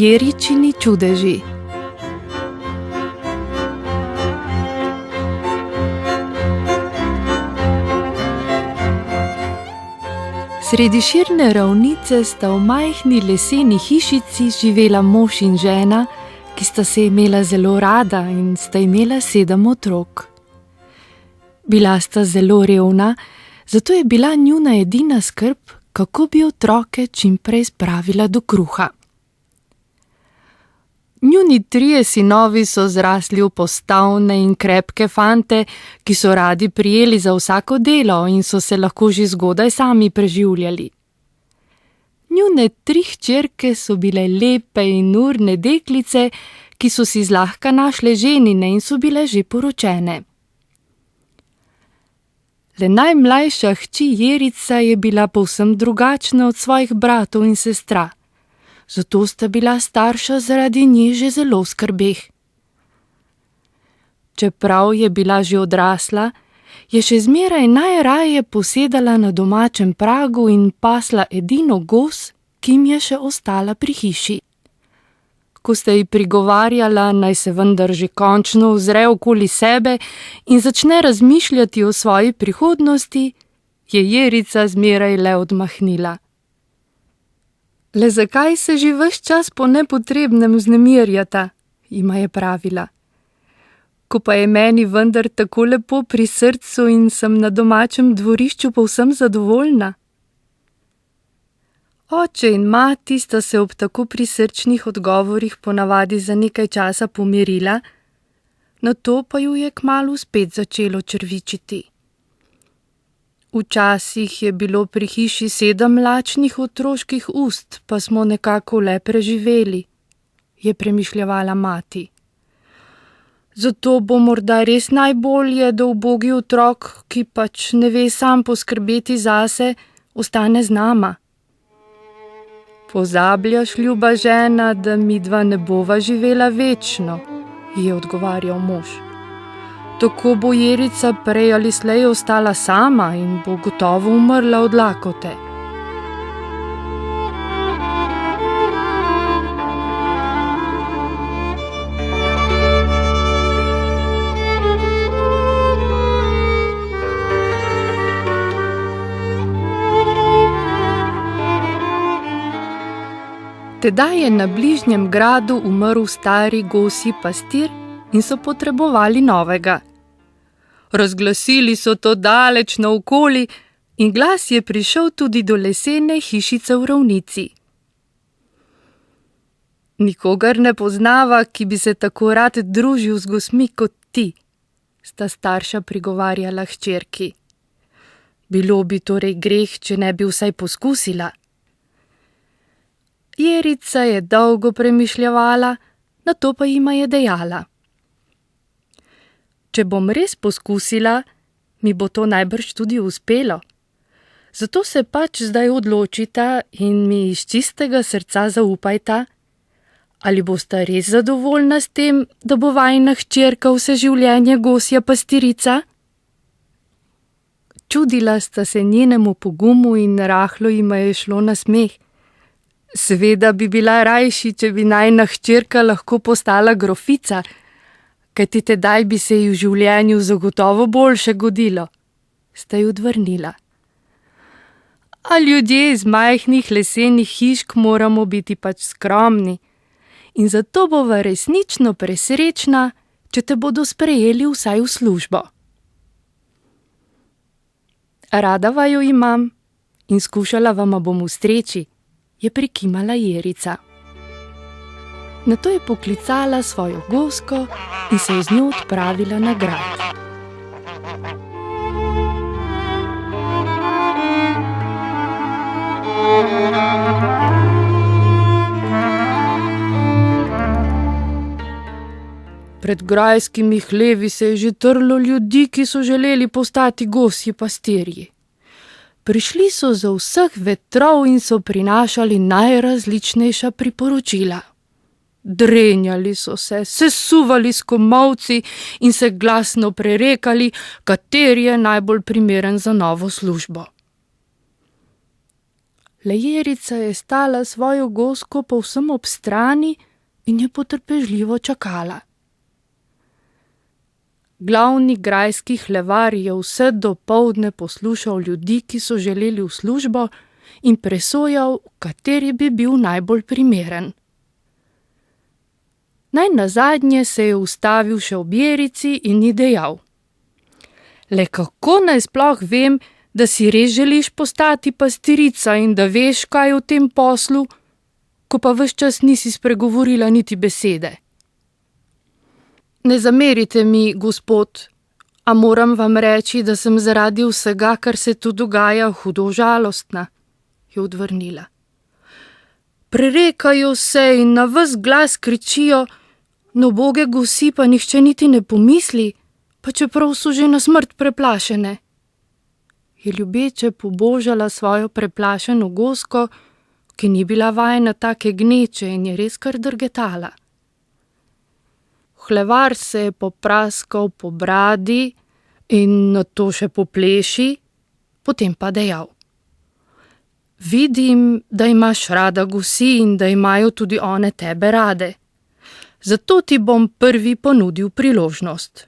Jeričini čudeži. Sredi širne ravnice sta v majhni leseni hišici živela mož in žena, ki sta se imela zelo rada in sta imela 7 otrok. Bila sta zelo revna, zato je bila njuna edina skrb, kako bi otroke čim prej spravila do kruha. Njuni 3 sinovi so zrasli v postavne in krepke fante, ki so radi prijeli za vsako delo in so se lahko že zgodaj sami preživljali. Njune 3 hčerke so bile lepe in urne deklice, ki so si zlahka našle ženine in so bile že poročene. Le najmlajša hči Jerica je bila povsem drugačna od svojih bratov in sestra. Zato sta bila starša zaradi nje že zelo skrbeh. Čeprav je bila že odrasla, je še zmeraj najraje posedala na domačem pragu in pasla edino gos, ki jim je še ostala pri hiši. Ko sta ji prigovarjala, naj se vendar že končno ozre okoli sebe in začne razmišljati o svoji prihodnosti, je Jerica zmeraj le odmahnila. Le zakaj se že ves čas po nepotrebnem vznemirjata, jima je pravila. Ko pa je meni vendar tako lepo pri srcu in sem na domačem dvorišču povsem zadovoljna. Oče in mati sta se ob tako prisrčnih odgovorih ponavadi za nekaj časa pomirila, nato pa ju je kmalu spet začelo črvičiti. Včasih je bilo pri hiši 7 lačnih otroških ust, pa smo nekako le preživeli, je premišljevala mati. Zato bo morda res najbolje, da ubogi otrok, ki pač ne ve sam poskrbeti zase, ostane z nama. Pozabljaš, ljuba žena, da midva ne bova živela večno, je odgovarjal mož. Tako bo Jerica prej ali slej ostala sama in bo gotovo umrla od lakote. Tedaj je na bližnjem gradu umrl stari gosji pastir in so potrebovali novega. Razglasili so to daleč naokoli in glas je prišel tudi do lesene hišice v ravnici. Nikogar ne poznava, ki bi se tako rad družil z gosmi kot ti, sta starša prigovarjala hčerki. Bilo bi torej greh, če ne bi vsaj poskusila. Jerica je dolgo premišljevala, nato pa jima je dejala. Če bom res poskusila, mi bo to najbrž tudi uspelo. Zato se pač zdaj odločita in mi iz čistega srca zaupajta, ali bosta res zadovoljna s tem, da bo vajina hčerka vse življenje gosja pastirica? Čudila sta se njenemu pogumu in rahlo jima je šlo na smeh. Seveda bi bila rajši, če bi najina hčerka lahko postala grofica, kajti tedaj bi se ji v življenju zagotovo boljše godilo, sta ji odvrnila. A ljudje iz majhnih lesenih hišk moramo biti pač skromni in zato bova resnično presrečna, če te bodo sprejeli vsaj v službo. Rada vaju imam in skušala vama bom ustreči, je prikimala Jerica. Nato je poklicala svojo gosko in se z njo odpravila na grad. Pred grajskimi hlevi se je že trlo ljudi, ki so želeli postati gosji pastirji. Prišli so z vseh vetrov in so prinašali najrazličnejša priporočila. Drenjali so se, sesuvali s komolci in se glasno prerekali, kateri je najbolj primeren za novo službo. Le Jerica je stala svojo gozko povsem ob strani in je potrpežljivo čakala. Glavni grajski hlevar je vse dopoldne poslušal ljudi, ki so želeli v službo, in presojal, kateri bi bil najbolj primeren. Najnazadnje se je ustavil še ob Jerici in ji dejal: Le kako naj sploh vem, da si res želiš postati pastirica in da veš, kaj v tem poslu, ko pa ves čas nisi spregovorila niti besede? Ne zamerite mi, gospod, a moram vam reči, da sem zaradi vsega, kar se tu dogaja, hudo žalostna, je odvrnila. Prerekajo se in na ves glas kričijo, no uboge gosi pa nihče niti ne pomisli, pa čeprav so že na smrt preplašene. Je ljubeče pobožala svojo preplašeno gozko, ki ni bila vajena take gneče in je res kar drgetala. Hlevar se je popraskal po bradi in nato še po pleši, potem pa dejal: Vidim, da imaš rada gosi in da imajo tudi one tebe rade. Zato ti bom prvi ponudil priložnost.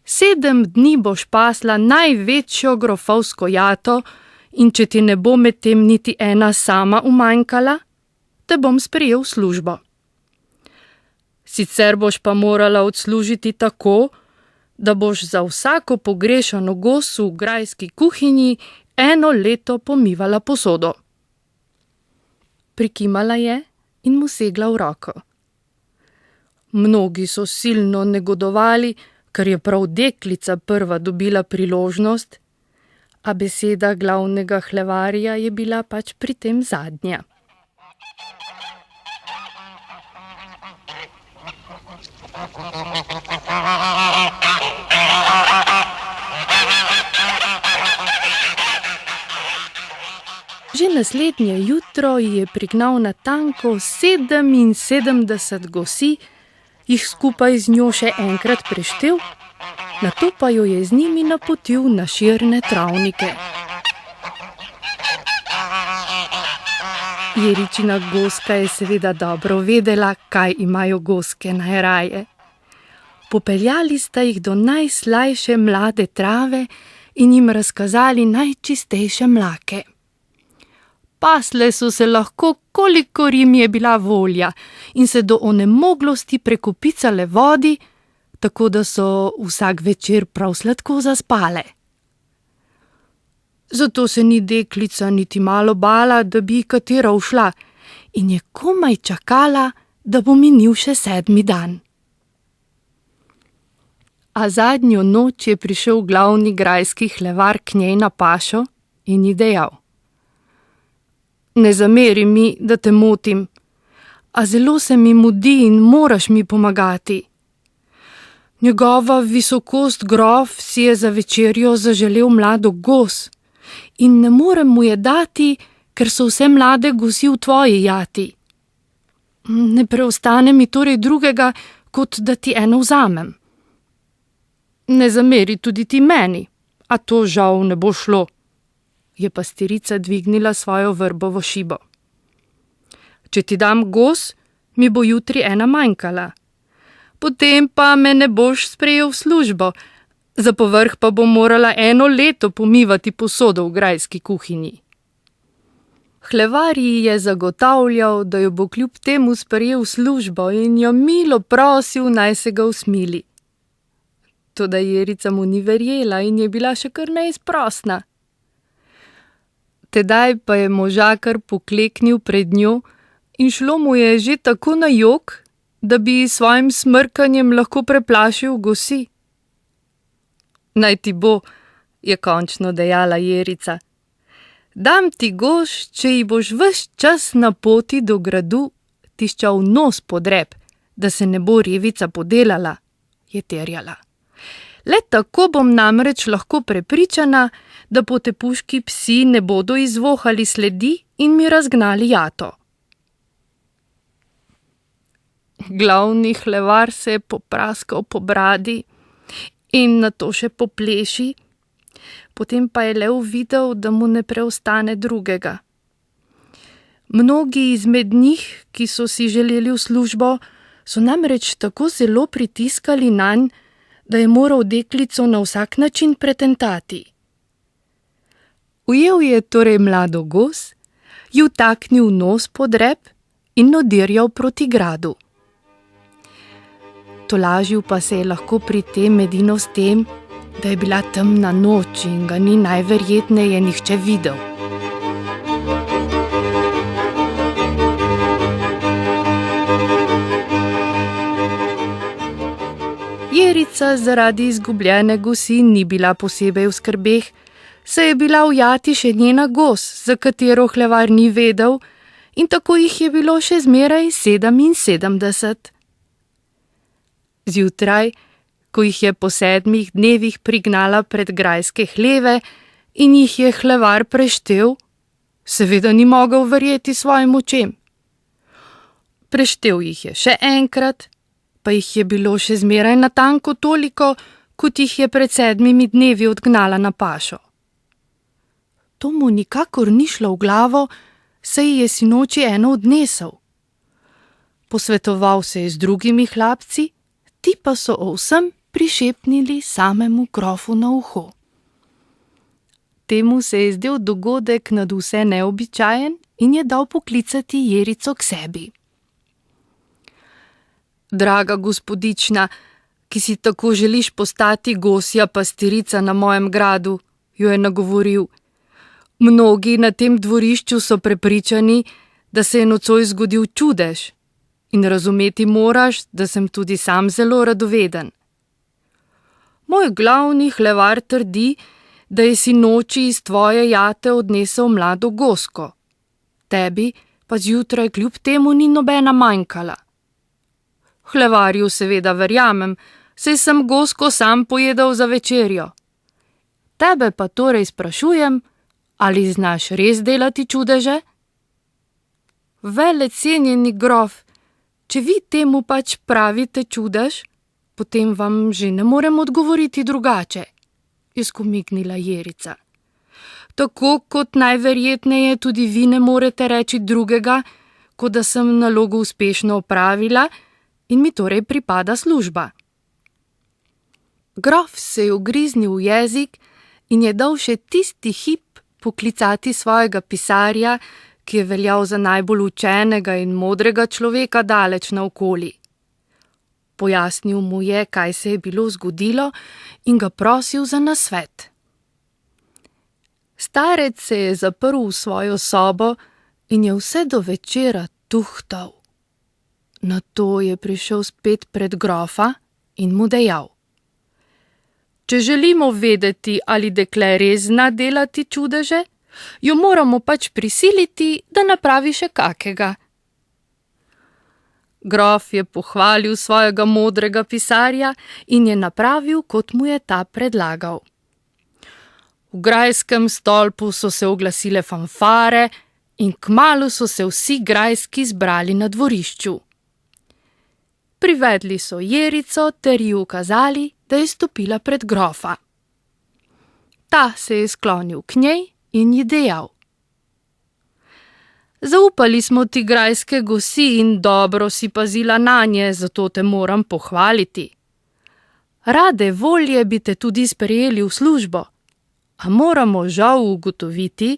7 dni boš pasla največjo grofovsko jato in če ti ne bo med tem niti ena sama umanjkala, te bom sprejel v službo. Sicer boš pa morala odslužiti tako, da boš za vsako pogrešano gos v grajski kuhinji 1 leto pomivala posodo. Prikimala je in mu segla v roko. Mnogi so silno negodovali, ker je prav deklica prva dobila priložnost, a beseda glavnega hlevarja je bila pač pri tem zadnja. Že naslednje jutro je prignal natanko 77 gosi, jih skupaj z njo še enkrat preštel, nato pa jo je z njimi napotil na širne travnike. Jeričina gozka je seveda dobro vedela, kaj imajo gozke najraje. Popeljali sta jih do najslajše mlade trave in jim razkazali najčistejše mlake. Pasle so se lahko, kolikor jim je bila volja, in se do onemoglosti prekopicale vodi, tako da so vsak večer prav sladko zaspale. Zato se ni deklica niti malo bala, da bi katera ušla, in je komaj čakala, da bo minil še 7. dan. A zadnjo noč je prišel glavni grajski hlevar k njej na pašo in ji dejal: Ne zameri mi, da te motim, a zelo se mi mudi in moraš mi pomagati. Njegova visokost grof si je za večerjo zaželel mlado gos in ne morem mu je dati, ker so vse mlade gosi v tvoji jati. Ne preostane mi torej drugega, kot da ti eno vzamem. Ne zameri tudi ti meni, a to žal ne bo šlo, je pastirica dvignila svojo vrbovo šibo. Če ti dam gos, mi bo jutri ena manjkala. Potem pa me ne boš sprejel v službo, za povrh pa bom morala 1 leto pomivati posodo v grajski kuhinji. Hlevar ji je zagotavljal, da jo bo kljub temu sprejel v službo in jo milo prosil, naj se ga usmili. Toda Jerica mu ni verjela in je bila še kar neizprosna. Tedaj pa je možakar pokleknil pred njo in šlo mu je že tako na jok, da bi s svojim smrkanjem lahko preplašil gosi. Naj ti bo, je končno dejala Jerica. Dam ti goš, če ji boš ves čas na poti do gradu tiščal nos pod rep, da se ne bo revica podelala, je terjala. Le tako bom namreč lahko prepričana, da potepuški psi ne bodo izvohali sledi in mi razgnali jato. Glavni hlevar se je popraskal po bradi in nato še po pleši, potem pa je le uvidel, da mu ne preostane drugega, Mnogi izmed njih, ki so si želeli v službo, so namreč tako zelo pritiskali nanj, da je moral deklico na vsak način pretentati. Ujel je torej mlado gos, ji vtaknil nos pod rep in oddirjal proti gradu. Tolažil pa se je lahko pri tem edino s tem, da je bila temna noč in ga ni najverjetneje nihče videl. Jerica zaradi izgubljene gosi ni bila posebej v skrbeh, saj je bila ujati še njena gos, za katero hlevar ni vedel, in tako jih je bilo še zmeraj 77. Zjutraj, ko jih je po 7 dnevih prignala pred grajske hleve in jih je hlevar preštel, seveda ni mogel verjeti svojim očem. Preštel jih je še enkrat, pa jih je bilo še zmeraj natanko toliko, kot jih je pred 7 dnevi odgnala na pašo. To mu nikakor ni šlo v glavo, saj je sinoči eno odnesel. Posvetoval se je z drugimi hlapci, ti pa so o vsem prišepnili samemu grofu na uho. Temu se je zdel dogodek nadvse neobičajen in je dal poklicati Jerico k sebi. Draga gospodična, ki si tako želiš postati gosja pastirica na mojem gradu, jo je nagovoril. Mnogi na tem dvorišču so prepričani, da se je nocoj zgodil čudež, in razumeti moraš, da sem tudi sam zelo radoveden. Moj glavni hlevar trdi, da je sinoči iz tvoje jate odnesel mlado gosko. Tebi pa zjutraj kljub temu ni nobena manjkala. Hlevarju seveda verjamem, saj sem gosko sam pojedel za večerjo. Tebe pa torej sprašujem, ali znaš res delati čudeže? Velecenjeni grof, če vi temu pač pravite čudež, potem vam že ne morem odgovoriti drugače, je skomignila Jerica. Tako kot najverjetneje tudi vi ne morete reči drugega, kot da sem nalogo uspešno opravila in mi torej pripada služba. Grof se je ugriznil v jezik in je dal še tisti hip poklicati svojega pisarja, ki je veljal za najbolj učenega in modrega človeka daleč naokoli. Pojasnil mu je, kaj se je bilo zgodilo, in ga prosil za nasvet. Starec se je zaprl v svojo sobo in je vse do večera tuhtal. Nato je prišel spet pred grofa in mu dejal: Če želimo vedeti, ali dekle res zna delati čudeže, jo moramo pač prisiliti, da napravi še kakega. Grof je pohvalil svojega modrega pisarja in je napravil, kot mu je ta predlagal. V grajskem stolpu so se oglasile fanfare in kmalu so se vsi grajski zbrali na dvorišču. Privedli so Jerico ter ji ukazali, da je stopila pred grofa. Ta se je sklonil k njej in ji dejal: Zaupali smo ti grajske gosi in dobro si pazila nanje, zato te moram pohvaliti. Rade volje bi te tudi sprejeli v službo, a moramo žal ugotoviti,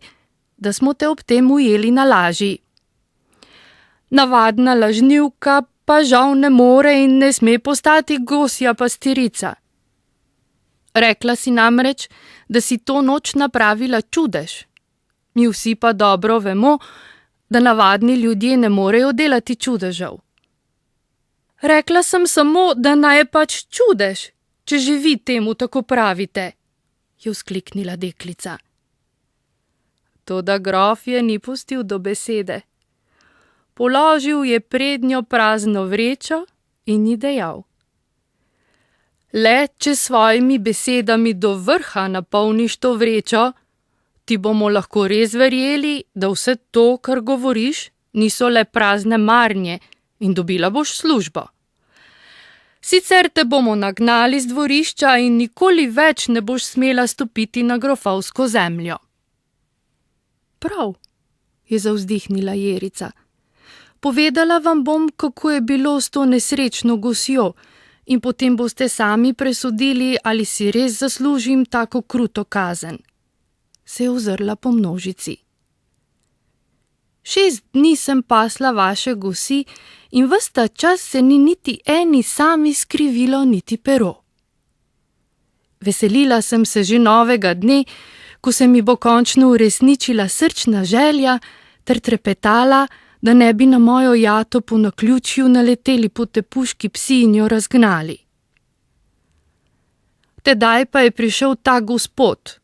da smo te ob tem ujeli na laži. Navadna lažnivka pa žal ne more in ne sme postati gosja pastirica. Rekla si namreč, da si to noč napravila čudež. Mi vsi pa dobro vemo, da navadni ljudje ne morejo delati čudežev. Rekla sem samo, da naj je pač čudež, če že vi temu tako pravite, je vzkliknila deklica. Toda grof je ni pustil do besede. Položil je prednjo prazno vrečo in ji dejal: Le, če svojimi besedami do vrha napolniš to vrečo, ti bomo lahko res verjeli, da vse to, kar govoriš, niso le prazne marnje in dobila boš službo. Sicer te bomo nagnali z dvorišča in nikoli več ne boš smela stopiti na grofovsko zemljo. Prav, je zavzdihnila Jerica. Povedala vam bom, kako je bilo s to nesrečno gosjo, in potem boste sami presodili, ali si res zaslužim tako kruto kazen. Se je ozrla po množici. 6 dni sem pasla vaše gosi in ves ta čas se ni niti eni sami skrivilo niti pero. Veselila sem se že novega dne, ko se mi bo končno uresničila srčna želja, ter trepetala, da ne bi na mojo jato po naključju naleteli potepuški psi in jo razgnali. Tedaj pa je prišel ta gospod,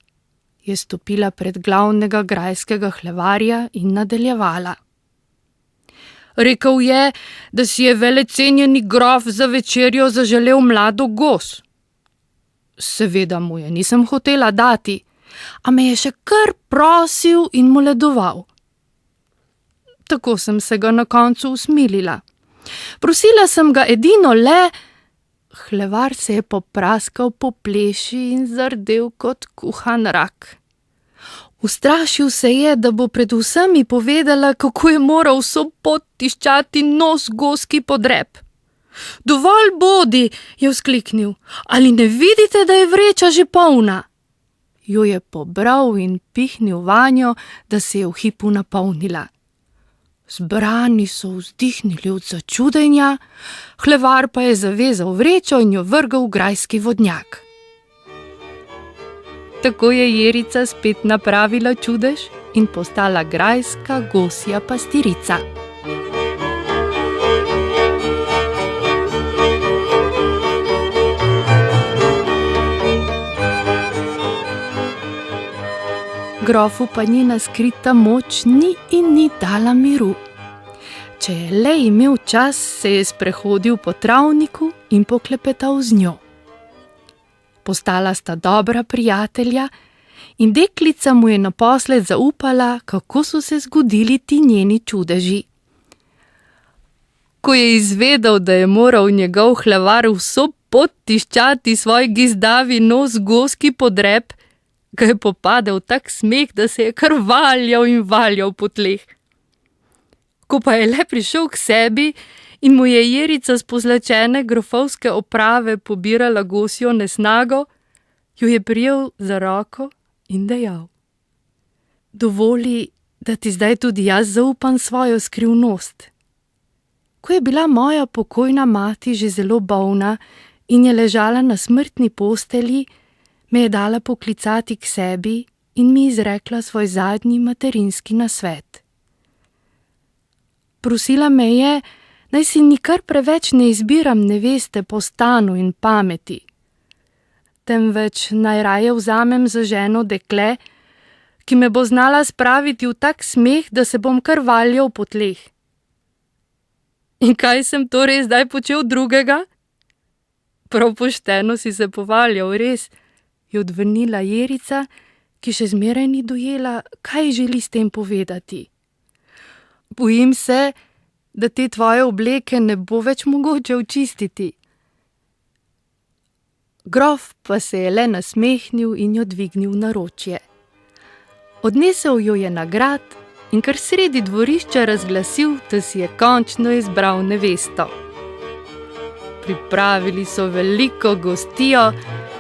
je stopila pred glavnega grajskega hlevarja in nadaljevala. Rekel je, da si je velecenjeni grof za večerjo zaželel mlado gos. Seveda mu je nisem hotela dati, a me je še kar prosil in moledoval. Tako sem se ga na koncu usmilila. Prosila sem ga edino le... Hlevar se je popraskal po pleši in zardel kot kuhan rak. Ustrašil se je, da bo pred vsemi povedala, kako je moral vso pot tiščati nos goski podrep. Dovolj bodi, je vzkliknil, ali ne vidite, da je vreča že polna? Jo je pobral in pihnil vanjo, da se je v hipu napolnila. Zbrani so vzdihnili od začudenja, hlevar pa je zavezal vrečo in jo vrgel v grajski vodnjak. Tako je Jerica spet napravila čudež in postala grajska gosja pastirica. Grofu pa njena skrita moč ni in ni dala miru. Če je le imel čas, se je sprehodil po travniku in poklepetal z njo. Postala sta dobra prijatelja in deklica mu je naposled zaupala, kako so se zgodili ti njeni čudeži. Ko je izvedel, da je moral njegov hlevar vso pot tiščati svoj gizdavi nos goski podrep, ga je popadel tak smeh, da se je kar valjal in valjal po tleh. Ko pa je le prišel k sebi in mu je Jerica s pozlačene grofovske oprave pobirala gosjo nesnago, jo je prijel za roko in dejal: Dovoli, da ti zdaj tudi jaz zaupam svojo skrivnost. Ko je bila moja pokojna mati že zelo bolna in je ležala na smrtni postelji, me je dala poklicati k sebi in mi izrekla svoj zadnji materinski nasvet. Prosila me je, naj si nikar preveč ne izbiram neveste po stanu in pameti, temveč najraje vzamem za ženo dekle, ki me bo znala spraviti v tak smeh, da se bom kar valjal po tleh. In kaj sem torej zdaj počel drugega? Prav pošteno si se povaljal, res, je odvrnila Jerica, ki še zmeraj ni dojela, kaj želi s tem povedati. Bojim se, da te tvoje obleke ne bo več mogoče očistiti. Grof pa se je le nasmehnil in jo dvignil v naročje. Odnesel jo je na grad in kar sredi dvorišča razglasil, da si je končno izbral nevesto. Pripravili so veliko gostijo,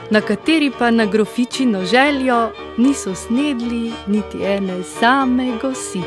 na kateri pa na grofičino željo niso snedli niti ene same gosi.